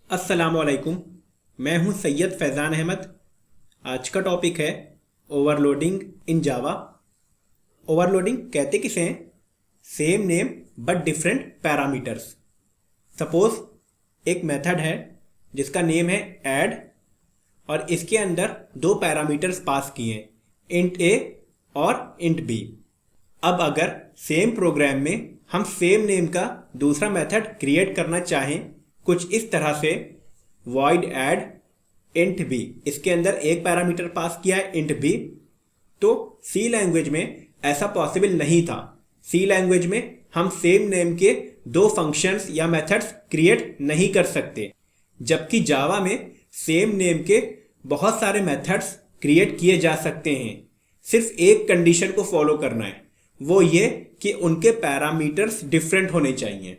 अस्सलामुअलैकुम। मैं हूं सैयद फैज़ान अहमद। आज का टॉपिक है ओवरलोडिंग इन जावा। ओवरलोडिंग कहते किसे हैं? Same name but different parameters. Suppose एक मेथड है जिसका नेम है ऐड और इसके अंदर दो पैरामीटर्स पास किए हैं, इंट ए और इंट बी। अब अगर सेम प्रोग्राम में हम सेम नेम का दूसरा मेथड क्रिएट करना चाहें कुछ इस तरह से, void add int b, इसके अंदर एक पैरामीटर पास किया है int b, तो सी लैंग्वेज में ऐसा पॉसिबल नहीं था। सी लैंग्वेज में हम सेम नेम के दो फंक्शंस या मेथड्स क्रिएट नहीं कर सकते, जबकि जावा में सेम नेम के बहुत सारे मेथड्स क्रिएट किए जा सकते हैं। सिर्फ एक कंडीशन को फॉलो करना है, वो ये कि उनके पैरामीटर्स डिफरेंट होने चाहिए।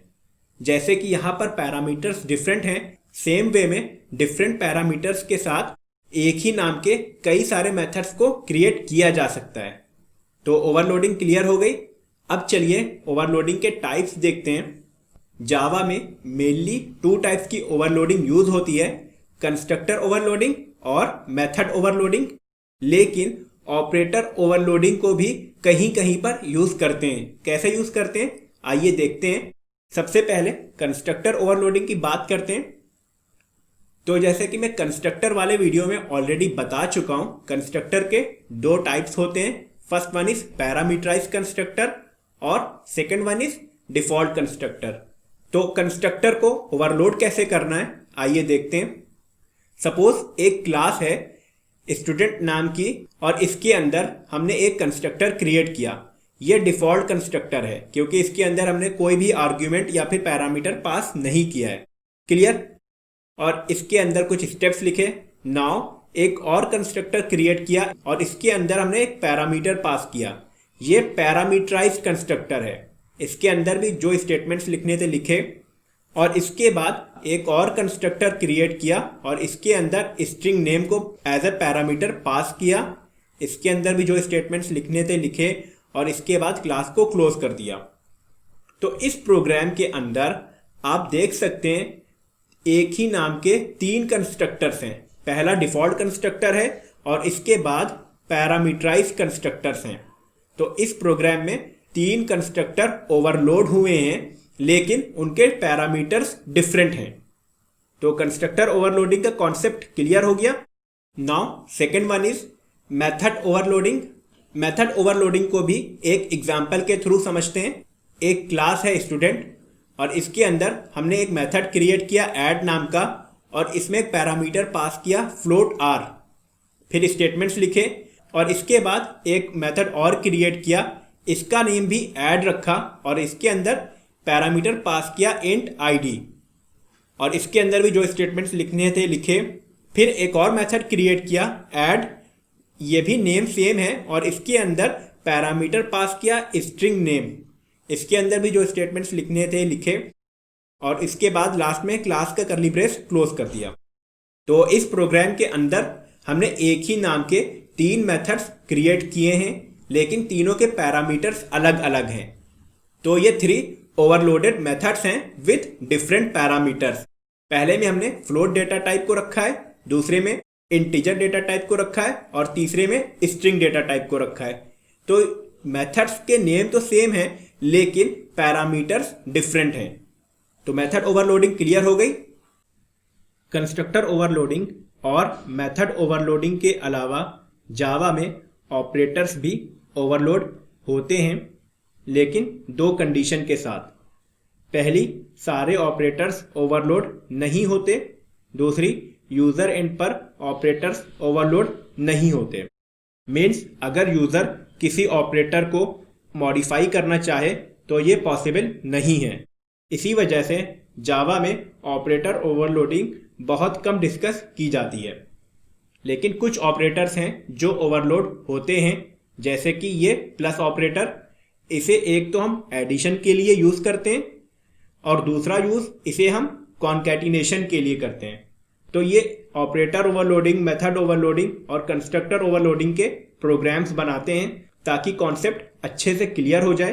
जैसे कि यहाँ पर पैरामीटर्स डिफरेंट हैं, सेम वे में डिफरेंट पैरामीटर्स के साथ एक ही नाम के कई सारे मेथड्स को क्रिएट किया जा सकता है। तो ओवरलोडिंग क्लियर हो गई। अब चलिए ओवरलोडिंग के टाइप्स देखते हैं। जावा में मेनली टू टाइप्स की ओवरलोडिंग यूज होती है, कंस्ट्रक्टर ओवरलोडिंग और मेथड ओवरलोडिंग। लेकिन ऑपरेटर ओवरलोडिंग को भी कहीं कहीं पर यूज करते हैं। कैसे यूज करते हैं आइए देखते हैं। सबसे पहले कंस्ट्रक्टर ओवरलोडिंग की बात करते हैं। तो जैसे कि मैं कंस्ट्रक्टर वाले वीडियो में ऑलरेडी बता चुका हूं, कंस्ट्रक्टर के दो टाइप्स होते हैं। First one is parameterized constructor और second one is default constructor. तो कंस्ट्रक्टर को ओवरलोड कैसे करना है आइए देखते हैं। सपोज एक क्लास है स्टूडेंट नाम की और इसके अंदर हमने एक कंस्ट्रक्टर क्रिएट किया। ये डिफॉल्ट कंस्ट्रक्टर है क्योंकि इसके अंदर हमने कोई भी आर्ग्यूमेंट या फिर पैरामीटर पास नहीं किया है। क्लियर? और इसके अंदर कुछ स्टेप्स लिखे। नाउ एक और कंस्ट्रक्टर क्रिएट किया और इसके अंदर हमने एक पैरामीटर पास किया। ये पैरामीटराइज कंस्ट्रक्टर है। इसके अंदर भी जो स्टेटमेंट्स लिखने थे लिखे और इसके बाद एक और कंस्ट्रक्टर क्रिएट किया और इसके अंदर स्ट्रिंग नेम को एज ए पैरामीटर पास किया। इसके अंदर भी जो स्टेटमेंट्स लिखने थे लिखे और इसके बाद क्लास को क्लोज कर दिया। तो इस प्रोग्राम के अंदर आप देख सकते हैं एक ही नाम के तीन कंस्ट्रक्टर्स हैं। पहला डिफॉल्ट कंस्ट्रक्टर है और इसके बाद पैरामीटराइज कंस्ट्रक्टर्स हैं। तो इस प्रोग्राम में तीन कंस्ट्रक्टर ओवरलोड हुए हैं लेकिन उनके पैरामीटर्स डिफरेंट हैं। तो कंस्ट्रक्टर ओवरलोडिंग का कॉन्सेप्ट क्लियर हो गया। Now second one is method overloading. Method overloading को भी एक एग्जाम्पल के थ्रू समझते हैं। एक क्लास है स्टूडेंट और इसके अंदर हमने एक मेथड क्रिएट किया ऐड नाम का और इसमें एक पैरामीटर पास किया फ्लोट आर। फिर स्टेटमेंट्स लिखे और इसके बाद एक मेथड और क्रिएट किया, इसका नेम भी ऐड रखा और इसके अंदर पैरामीटर पास किया इंट आईडी और इसके अंदर भी जो स्टेटमेंट्स लिखने थे लिखे। फिर एक और मेथड क्रिएट किया ऐड, ये भी नेम सेम है और इसके अंदर पैरामीटर पास किया स्ट्रिंग नेम। इसके अंदर भी जो स्टेटमेंट्स लिखने थे लिखे और इसके बाद लास्ट में क्लास का कर्ली ब्रेस क्लोज कर दिया। तो इस प्रोग्राम के अंदर हमने एक ही नाम के तीन मेथड्स क्रिएट किए हैं लेकिन तीनों के पैरामीटर्स अलग अलग हैं। तो ये थ्री ओवरलोडेड मेथड्स हैं विथ डिफरेंट पैरामीटर्स। पहले में हमने फ्लोट डेटा टाइप को रखा है, दूसरे में इंटीजर डेटा टाइप को रखा है और तीसरे में स्ट्रिंग डेटा टाइप को रखा है। तो मेथड्स के नेम तो सेम है लेकिन पैरामीटर्स डिफरेंट हैं। तो मेथड ओवरलोडिंग क्लियर हो गई। कंस्ट्रक्टर ओवरलोडिंग और मेथड ओवरलोडिंग के अलावा जावा में ऑपरेटर्स भी ओवरलोड होते हैं लेकिन दो कंडीशन के साथ। पहली, सारे ऑपरेटर्स ओवरलोड नहीं होते। दूसरी, यूजर एंड पर ऑपरेटर्स ओवरलोड नहीं होते। मीन्स अगर यूजर किसी ऑपरेटर को मॉडिफाई करना चाहे तो ये पॉसिबल नहीं है। इसी वजह से जावा में ऑपरेटर ओवरलोडिंग बहुत कम डिस्कस की जाती है। लेकिन कुछ ऑपरेटर्स हैं जो ओवरलोड होते हैं, जैसे कि ये प्लस ऑपरेटर। इसे एक तो हम एडिशन के लिए यूज़ करते हैं और दूसरा यूज़ इसे हम कॉन्कैटिनेशन के लिए करते हैं। तो ये ऑपरेटर ओवरलोडिंग, मेथड ओवरलोडिंग और कंस्ट्रक्टर ओवरलोडिंग के प्रोग्राम्स बनाते हैं ताकि कॉन्सेप्ट अच्छे से क्लियर हो जाए।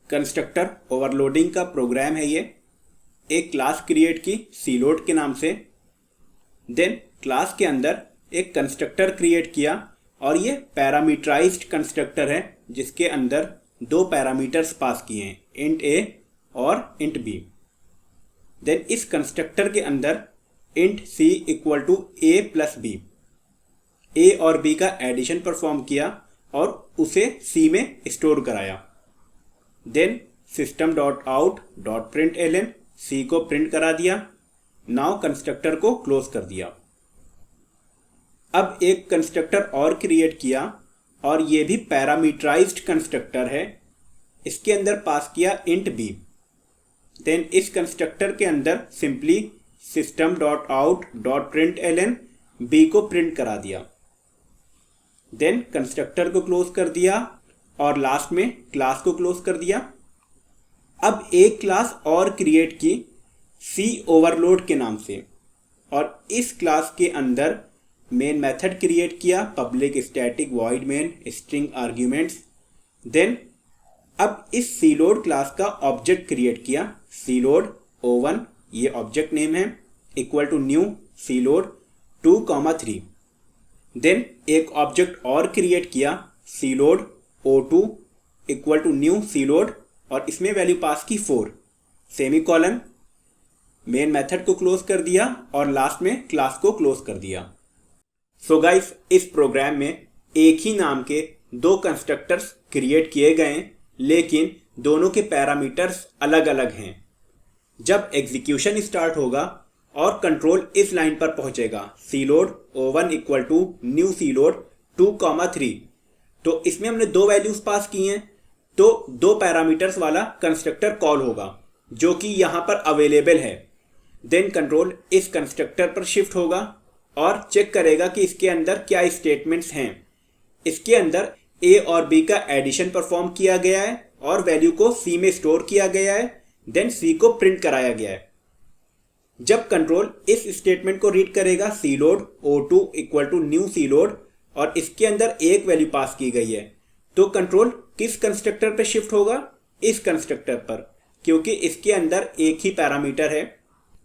कंस्ट्रक्टर ओवरलोडिंग का प्रोग्राम है ये। एक क्लास क्रिएट की सीलोड के नाम से। देन क्लास के अंदर एक कंस्ट्रक्टर क्रिएट किया और ये पैरामीटराइज्ड कंस्ट्रक्टर है जिसके अंदर दो पैरामीटर्स पास किए हैं, इंट ए और इंट बी। देन इस कंस्ट्रक्टर के अंदर int C equal to A plus B, A और बी का एडिशन परफॉर्म किया और उसे सी में स्टोर कराया। Then system dot out dot print L N, C को प्रिंट करा दिया। नाउ कंस्ट्रक्टर को क्लोज कर दिया। अब एक कंस्ट्रक्टर और क्रिएट किया और ये भी पैरामीटराइज्ड कंस्ट्रक्टर है। इसके अंदर पास किया इंट बी। देन इस कंस्ट्रक्टर के अंदर simply system dot out dot print L N, b को प्रिंट करा दिया। देन कंस्ट्रक्टर को क्लोज कर दिया और लास्ट में क्लास को क्लोज कर दिया। अब एक क्लास और क्रिएट की सी ओवरलोड के नाम से और इस क्लास के अंदर मेन मेथड क्रिएट किया, public static void main string arguments. Then अब इस सीलोड क्लास का ऑब्जेक्ट क्रिएट किया, सीलोड O1, ये ऑब्जेक्ट नेम है, इक्वल टू न्यू सीलोड 2,3। देन एक ऑब्जेक्ट और क्रिएट किया, सीलोड O2 इक्वल टू न्यू सीलोड और इसमें वैल्यू पास की 4, सेमीकोलन। मेन मेथड को क्लोज कर दिया और लास्ट में क्लास को क्लोज कर दिया। सो गाइस, इस प्रोग्राम में एक ही नाम के दो कंस्ट्रक्टर्स क्रिएट किए गए हैं, लेकिन दोनों के पैरामीटर्स अलग अलग हैं। जब एग्जीक्यूशन स्टार्ट होगा और कंट्रोल इस लाइन पर पहुंचेगा, सीलोड O1 इक्वल टू न्यू सीलोड 2,3, तो इसमें हमने दो वैल्यूज पास की हैं, तो दो पैरामीटर्स वाला कंस्ट्रक्टर कॉल होगा जो कि यहां पर अवेलेबल है। देन कंट्रोल इस कंस्ट्रक्टर पर शिफ्ट होगा और चेक करेगा कि इसके अंदर क्या स्टेटमेंट्स हैं। इसके अंदर ए और बी का एडिशन परफॉर्म किया गया है और वैल्यू को सी में स्टोर किया गया है। देन सी को प्रिंट कराया गया है। जब कंट्रोल इस स्टेटमेंट को रीड करेगा, सीलोड O2 इक्वल टू न्यू सीलोड, और इसके अंदर एक वैल्यू पास की गई है, तो कंट्रोल किस कंस्ट्रक्टर पे शिफ्ट होगा? इस कंस्ट्रक्टर पर, क्योंकि इसके अंदर एक ही पैरामीटर है।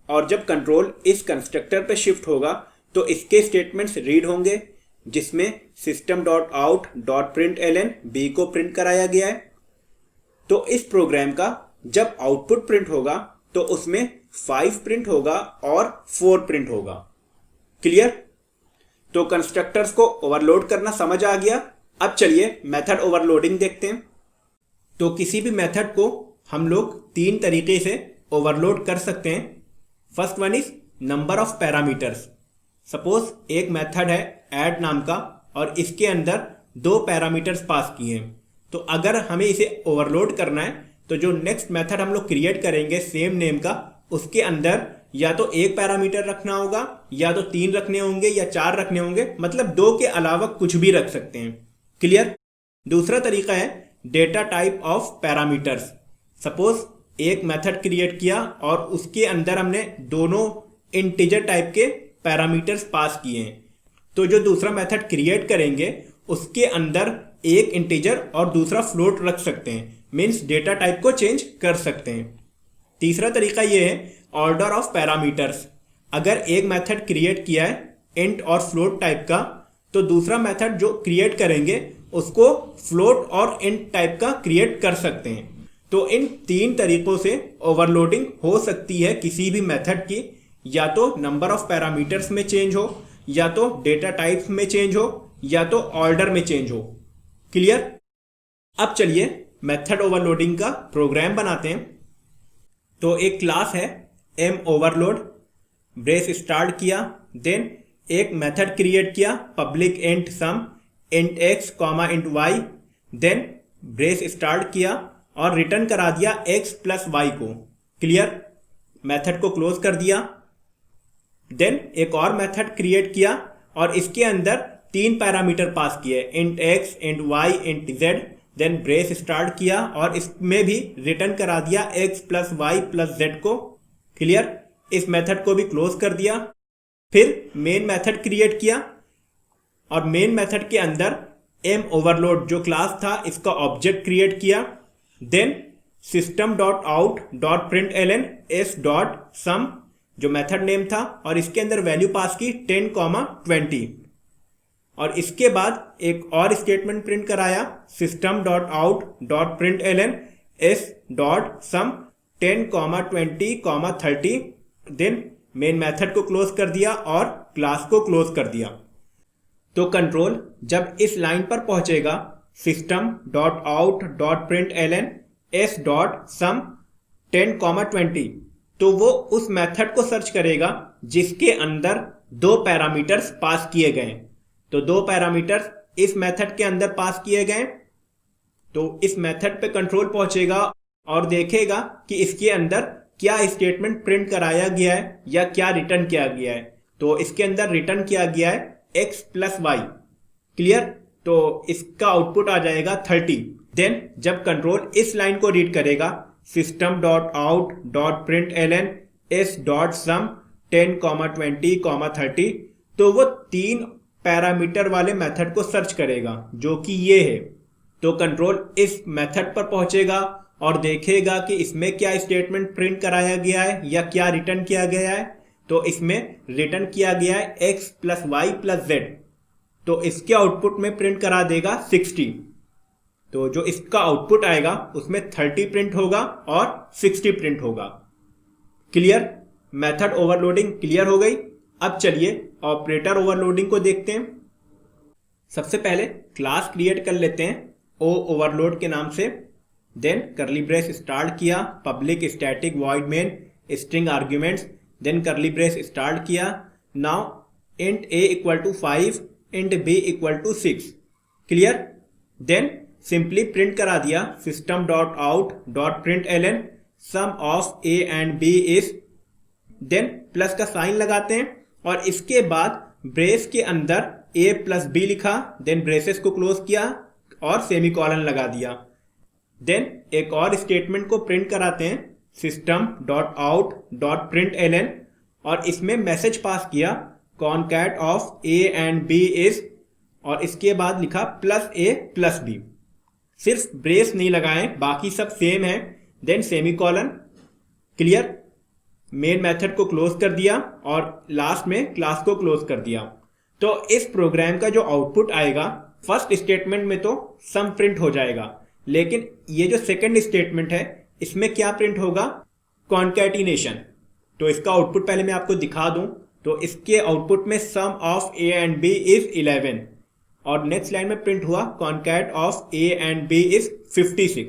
और जब कंट्रोल इस कंस्ट्रक्टर पे शिफ्ट होगा तो इसके स्टेटमेंट्स रीड होंगे, जिसमें system dot out dot print L N, b को प्रिंट कराया गया है। तो इस प्रोग्राम का जब आउटपुट प्रिंट होगा तो उसमें 5 प्रिंट होगा और 4 प्रिंट होगा। क्लियर? तो कंस्ट्रक्टर्स को ओवरलोड करना समझ आ गया। अब चलिए मेथड ओवरलोडिंग देखते हैं। तो किसी भी मेथड को हम लोग 3 तरीके से ओवरलोड कर सकते हैं। First one is number of parameters. Suppose एक मेथड है ऐड नाम का और इसके अंदर 2 पैरामीटर्स पास किए हैं, तो अगर हमें इसे ओवरलोड करना है तो जो नेक्स्ट मेथड हम लोग क्रिएट करेंगे सेम नेम का, उसके अंदर या तो 1 पैरामीटर रखना होगा, या तो 3 रखने होंगे, या 4 रखने होंगे, मतलब 2 के अलावा कुछ भी रख सकते हैं। क्लियर? दूसरा तरीका है data type of parameters. Suppose एक मेथड क्रिएट किया और उसके अंदर हमने दोनों इंटीजर टाइप के पैरामीटर्स पास किए हैं, तो जो दूसरा मेथड क्रिएट करेंगे उसके अंदर एक इंटीजर और दूसरा फ्लोट रख सकते हैं, मीन्स डेटा टाइप को चेंज कर सकते हैं। तीसरा तरीका ये है ऑर्डर ऑफ पैरामीटर्स। अगर एक मेथड क्रिएट किया है इंट और फ्लोट टाइप का, तो दूसरा मेथड जो क्रिएट करेंगे उसको फ्लोट और इंट टाइप का क्रिएट कर सकते हैं। तो इन 3 तरीकों से ओवरलोडिंग हो सकती है किसी भी मेथड की, या तो नंबर ऑफ पैरामीटर्स में चेंज हो, या तो डेटा टाइप में चेंज हो, या तो ऑर्डर में चेंज हो। क्लियर? अब चलिए मेथड ओवरलोडिंग का प्रोग्राम बनाते हैं। तो एक क्लास है एम ओवरलोड, ब्रेस स्टार्ट किया, देन एक मेथड क्रिएट किया public int sum int x comma int y, then brace start किया और रिटर्न करा दिया x प्लस y को। क्लियर? मेथड को क्लोज कर दिया। देन एक और मेथड क्रिएट किया और इसके अंदर 3 पैरामीटर पास किए, int x, int y, int z। Then brace start किया और इसमें भी रिटर्न करा दिया x plus y plus z को। क्लियर? इस मेथड को भी क्लोज कर दिया। फिर मेन मेथड क्रिएट किया और मेन मेथड के अंदर एम ओवरलोड जो क्लास था इसका ऑब्जेक्ट क्रिएट किया। Then system dot out dot print L N S dot sum जो मेथड नेम था, और इसके अंदर वैल्यू पास की 10, 20, और इसके बाद एक और स्टेटमेंट प्रिंट कराया system dot out dot print L N S dot sum 10, 20, 30। Then main method को क्लोज कर दिया और क्लास को क्लोज कर दिया। तो कंट्रोल जब इस लाइन पर पहुंचेगा system dot out dot print L N S dot sum 10, 20, तो वो उस मेथड को सर्च करेगा जिसके अंदर दो पैरामीटर्स पास किए गए। तो दो पैरामीटर्स इस मेथड के अंदर पास किए गए, तो इस मेथड पे कंट्रोल पहुंचेगा और देखेगा कि इसके अंदर क्या स्टेटमेंट प्रिंट कराया गया है या क्या रिटर्न किया गया है। तो इसके अंदर रिटर्न किया गया है x प्लस वाई। क्लियर? तो इसका आउटपुट आ जाएगा 30। देन जब कंट्रोल इस लाइन को रीड करेगा system dot out dot print L N S dot sum 10, 20, 30, तो वो तीन पैरामीटर वाले मेथड को सर्च करेगा जो कि ये है। तो कंट्रोल इस मेथड पर पहुंचेगा और देखेगा कि इसमें क्या स्टेटमेंट प्रिंट कराया गया है या क्या रिटर्न किया गया है। तो इसमें रिटर्न किया गया है x plus y plus z, तो इसके आउटपुट में प्रिंट करा देगा 60। तो जो इसका आउटपुट आएगा उसमें 30 प्रिंट होगा और 60 प्रिंट होगा। क्लियर? मेथड ओवरलोडिंग क्लियर हो गई। अब चलिए ऑपरेटर ओवरलोडिंग को देखते हैं। सबसे पहले क्लास क्रिएट कर लेते हैं ओ ओवरलोड के नाम से। देन करली ब्रेस स्टार्ट किया, public static void main string arguments, then curly brace start किया। Now int a equal to 5, int b equal to 6। Clear? Then simply print करा दिया system dot out dot print L N sum of a and b is, then plus का sign लगाते हैं और इसके बाद brace के अंदर a प्लस b लिखा, देन ब्रेसेस को क्लोज किया और सेमीकॉलन लगा दिया। देन एक और स्टेटमेंट को प्रिंट कराते हैं system dot out dot print L N, और इसमें मैसेज पास किया concat of a and b is, और इसके बाद लिखा प्लस a प्लस b। सिर्फ ब्रेस नहीं लगाएं, बाकी सब सेम है। Then semicolon. Clear? Main method को क्लोज कर दिया और लास्ट में क्लास को क्लोज कर दिया। तो इस प्रोग्राम का जो आउटपुट आएगा फर्स्ट स्टेटमेंट में तो सम प्रिंट हो जाएगा, लेकिन ये जो सेकंड स्टेटमेंट है इसमें क्या प्रिंट होगा? कॉन्कैटिनेशन। तो इसका आउटपुट पहले मैं आपको दिखा दूं। तो इसके आउटपुट में sum of a and b is 11, और नेक्स्ट लाइन में प्रिंट हुआ concat of a and b is 56।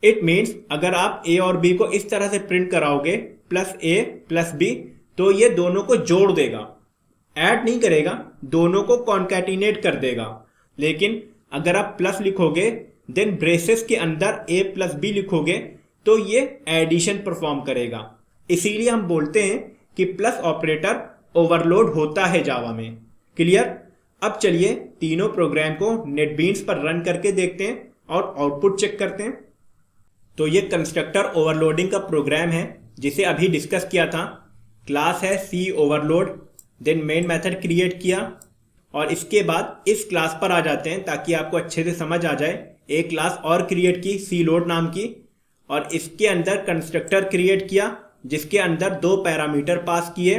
It means अगर आप a और b को इस तरह से प्रिंट कराओगे प्लस a प्लस b, तो ये दोनों को जोड़ देगा, ऐड नहीं करेगा, दोनों को कॉन्कैटिनेट कर देगा। लेकिन अगर आप प्लस लिखोगे देन ब्रेसेस के अंदर a प्लस b लिखोगे तो ये एडिशन परफॉर्म करेगा। इसीलिए हम बोलते हैं कि प्लस ऑपरेटर ओवरलोड होता है जावा में। क्लियर? अब चलिए तीनों प्रोग्राम को नेटबीन्स पर रन करके देखते हैं और आउटपुट चेक करते हैं। तो ये कंस्ट्रक्टर ओवरलोडिंग का प्रोग्राम है जिसे अभी डिस्कस किया था। क्लास है C overload, then main method create किया, और इसके बाद इस क्लास पर आ जाते हैं ताकि आपको अच्छे से समझ आ जाए। एक क्लास और क्रिएट की सी लोड नाम की, और इसके अंदर कंस्ट्रक्टर क्रिएट किया जिसके अंदर दो पैरामीटर पास किए,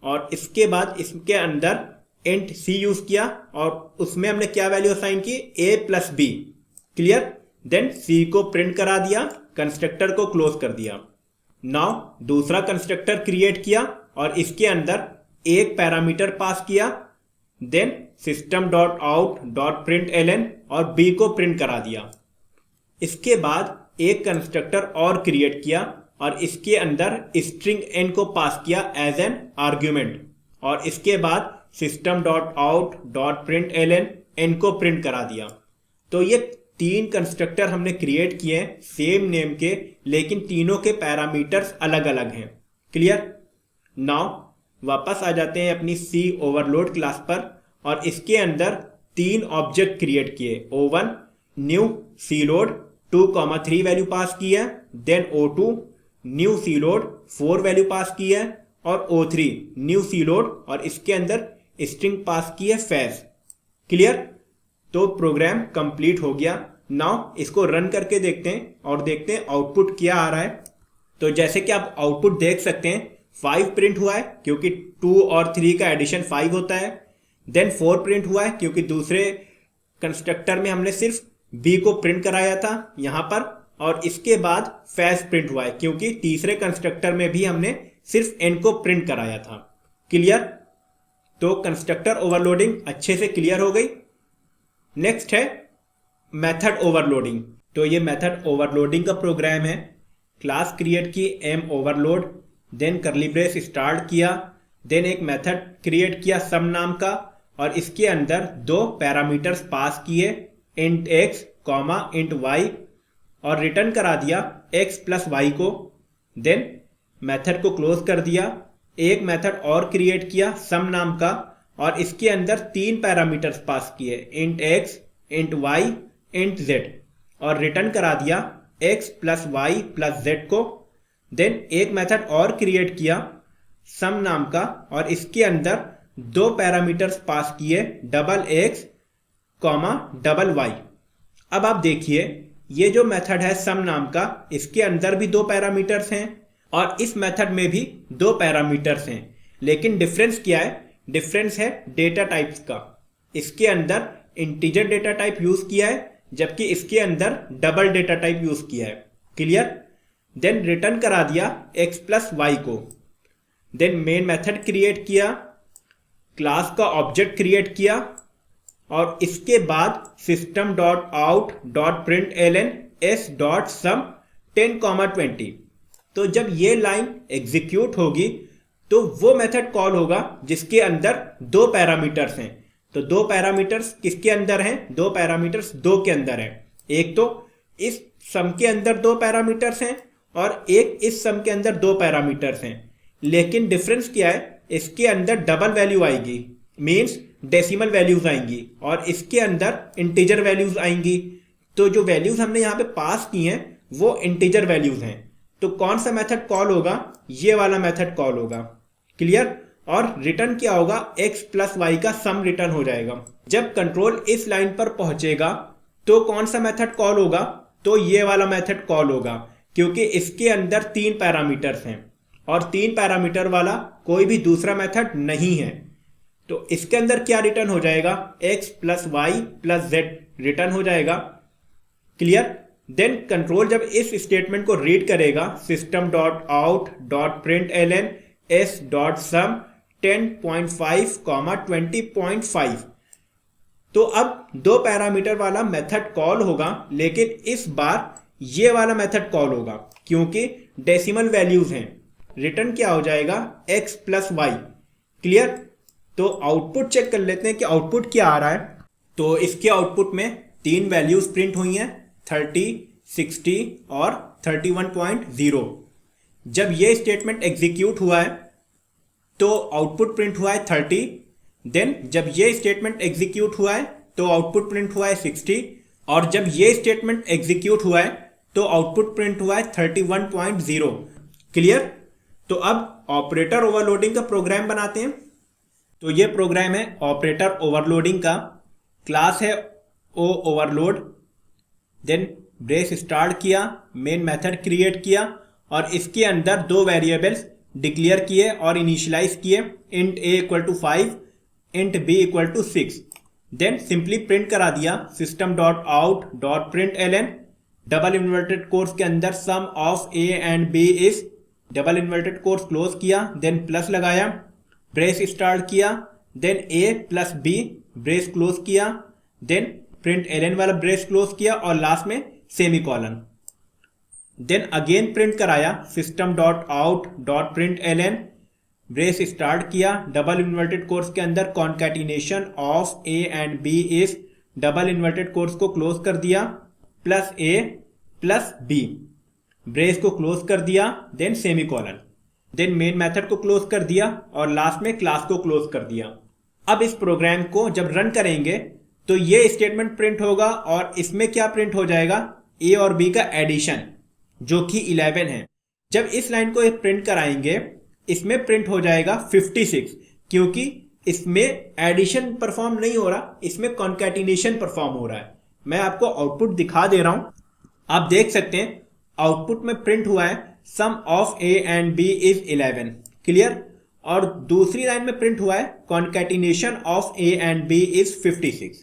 और इसके बाद इसके अंदर इंट सी यूज किया और उसमें हमने क्या वैल्यू असाइन की? a plus b। Clear? Then C को प्रिंट करा दिया, कंस्ट्रक्टर को क्लोज कर दिया। नाउ दूसरा कंस्ट्रक्टर क्रिएट किया और इसके अंदर एक पैरामीटर पास किया, then system dot out dot print L N और b को प्रिंट करा दिया। इसके बाद एक कंस्ट्रक्टर और क्रिएट किया और इसके अंदर स्ट्रिंग n को पास किया एज एन आर्ग्यूमेंट, और इसके बाद system dot out dot print L N n को प्रिंट करा दिया। तो ये तीन कंस्ट्रक्टर हमने क्रिएट किए हैं सेम नेम के, लेकिन तीनों के पैरामीटर्स अलग अलग हैं। क्लियर? नाउ वापस आ जाते हैं अपनी सी ओवरलोड क्लास पर, और इसके अंदर तीन ऑब्जेक्ट क्रिएट किए। O1 न्यू सी लोड 2, 3 वैल्यू पास की है, देन O2 न्यू सी लोड 4 वैल्यू पास की है, और O3 न्यू सी लोड और इसके अंदर स्ट्रिंग पास की है फैज। क्लियर? तो प्रोग्राम कंप्लीट हो गया। नाउ इसको रन करके देखते हैं और देखते हैं आउटपुट क्या आ रहा है। तो जैसे कि आप आउटपुट देख सकते हैं 5 प्रिंट हुआ है क्योंकि 2 और 3 का एडिशन 5 होता है। देन 4 प्रिंट हुआ है क्योंकि दूसरे कंस्ट्रक्टर में हमने सिर्फ बी को प्रिंट कराया था यहाँ पर, और इसके बाद फैज प्रिंट हुआ है क्योंकि तीसरे कंस्ट्रक्टर में भी हमने सिर्फ एन को प्रिंट कराया था। क्लियर? तो कंस्ट्रक्टर ओवरलोडिंग अच्छे से क्लियर हो गई। नेक्स्ट है मेथड ओवरलोडिंग। तो ये मेथड ओवरलोडिंग का प्रोग्राम है। क्लास क्रिएट की M overload, then curly brace start किया, देन एक मेथड क्रिएट किया सम नाम का, और इसके अंदर 2 पैरामीटर्स पास किए, int x comma int y, और रिटर्न करा दिया x प्लस वाई को। देन मेथड को क्लोज कर दिया। एक मेथड और क्रिएट किया सम नाम का, और इसके अंदर 3 पैरामीटर्स पास किए, int x, int y, int z, और रिटर्न करा दिया x plus y plus z को। देन एक मेथड और क्रिएट किया सम नाम का, और इसके अंदर 2 पैरामीटर्स पास किए, double x comma double y। अब आप देखिए ये जो मेथड है सम नाम का, इसके अंदर भी 2 पैरामीटर्स हैं और इस मेथड में भी 2 पैरामीटर्स हैं, लेकिन डिफरेंस क्या है? डिफरेंस है डेटा टाइप्स का। इसके अंदर इंटीजर डेटा टाइप यूज किया है जबकि इसके अंदर डबल डेटा टाइप यूज किया है। क्लियर? देन रिटर्न करा दिया x प्लस वाई को। देन मेन मेथड क्रिएट किया, क्लास का ऑब्जेक्ट क्रिएट किया, और इसके बाद system dot out dot print L N S dot sum 10,20। तो जब ये लाइन एग्जीक्यूट होगी तो वो मेथड कॉल होगा जिसके अंदर 2 पैरामीटर्स हैं। तो 2 पैरामीटर्स किसके अंदर हैं? 2 पैरामीटर्स 2 के अंदर हैं। एक तो इस सम के अंदर 2 पैरामीटर्स हैं और एक इस सम के अंदर 2 पैरामीटर्स हैं, लेकिन डिफरेंस क्या है? इसके अंदर डबल वैल्यू आएगी, मीन्स डेसिमल वैल्यूज आएंगी, और इसके अंदर इंटीजर वैल्यूज आएंगी। तो जो वैल्यूज हमने यहाँ पे पास की हैं वो इंटीजर वैल्यूज हैं। तो कौन सा मेथड कॉल होगा? ये वाला मेथड कॉल होगा। क्लियर? और रिटर्न क्या होगा? x प्लस वाई का सम रिटर्न हो जाएगा। जब कंट्रोल इस लाइन पर पहुंचेगा तो कौन सा मेथड कॉल होगा? तो ये वाला मेथड कॉल होगा क्योंकि इसके अंदर 3 पैरामीटर्स हैं और 3 पैरामीटर वाला कोई भी दूसरा मेथड नहीं है। तो इसके अंदर क्या रिटर्न हो जाएगा? x plus y plus z return हो जाएगा। क्लियर? देन कंट्रोल जब इस स्टेटमेंट को रीड करेगा, system dot out dot print L N S dot sum 10.5 comma 20.5, तो अब 2 पैरामीटर वाला मेथड कॉल होगा, लेकिन इस बार ये वाला मेथड कॉल होगा क्योंकि डेसिमल वैल्यूज हैं। रिटर्न क्या हो जाएगा? x plus y. क्लियर? तो आउटपुट चेक कर लेते हैं कि आउटपुट क्या आ रहा है। तो इसके आउटपुट में 3 वैल्यूज प्रिंट हुई हैं, 30, 60 और 31.0। जब ये स्टेटमेंट एग्जीक्यूट हुआ है तो आउटपुट प्रिंट हुआ है 30। देन जब ये स्टेटमेंट एग्जीक्यूट हुआ है तो आउटपुट प्रिंट हुआ है 60, और जब ये स्टेटमेंट एग्जीक्यूट हुआ है तो आउटपुट प्रिंट हुआ है 31.0। क्लियर? तो अब ऑपरेटर ओवरलोडिंग का प्रोग्राम बनाते हैं। तो ये प्रोग्राम है ऑपरेटर ओवरलोडिंग का। क्लास है ओ ओवरलोड, देन ब्रेस स्टार्ट किया, मेन मेथड क्रिएट किया, और इसके अंदर 2 वेरिएबल्स डिक्लेयर किए और इनिशियलाइज किए, int a equal to 5, int b equal to 6। Then simply print करा दिया system dot out dot print L N, double inverted commas के अंदर sum of a and b is, double inverted commas close किया, then plus लगाया, brace start किया, then a plus b, brace close किया, then print L N वाला brace close किया, और last में semicolon. Then again print कराया system dot out dot print L N, brace start किया, डबल इन्वर्टेड कोर्स के अंदर concatenation of a and b is, double inverted commas को close कर दिया, plus a plus b, brace को close कर दिया, then semicolon, then main method को क्लोज कर दिया, और लास्ट में क्लास को क्लोज कर दिया। अब इस प्रोग्राम को जब रन करेंगे तो ये स्टेटमेंट प्रिंट होगा, और इसमें क्या प्रिंट हो जाएगा? a और b का एडिशन जो कि 11 है। जब इस लाइन को प्रिंट कराएंगे इसमें प्रिंट हो जाएगा 56, क्योंकि इसमें एडिशन परफॉर्म नहीं हो रहा, इसमें कॉन्कैटिनेशन परफॉर्म हो रहा है। मैं आपको आउटपुट दिखा दे रहा हूं। आप देख सकते हैं आउटपुट में प्रिंट हुआ है sum of A and B is 11। क्लियर। और दूसरी लाइन में प्रिंट हुआ है concatenation of A and B is 56।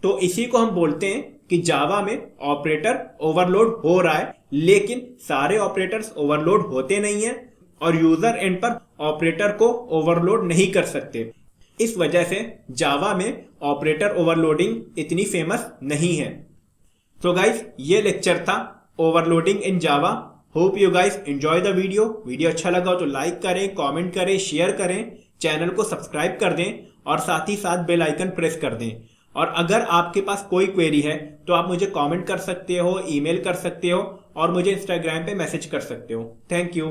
तो इसी को हम बोलते हैं कि जावा में ऑपरेटर ओवरलोड हो रहा है, लेकिन सारे ऑपरेटर्स ओवरलोड होते नहीं हैं और यूजर एंड पर ऑपरेटर को ओवरलोड नहीं कर सकते। इस वजह से जावा में ऑपरेटर ओवरलोडिंग इतनी फेमस नहीं है। तो गाइज ये लेक्चर था overloading in Java. Hope you guys enjoy the video. Video अच्छा लगा हो तो लाइक करें, कमेंट करें, शेयर करें, चैनल को सब्सक्राइब कर दें और साथ ही साथ बेल आइकन प्रेस कर दें। और अगर आपके पास कोई क्वेरी है तो आप मुझे कमेंट कर सकते हो, ईमेल कर सकते हो और मुझे इंस्टाग्राम पे मैसेज कर सकते हो। Thank you.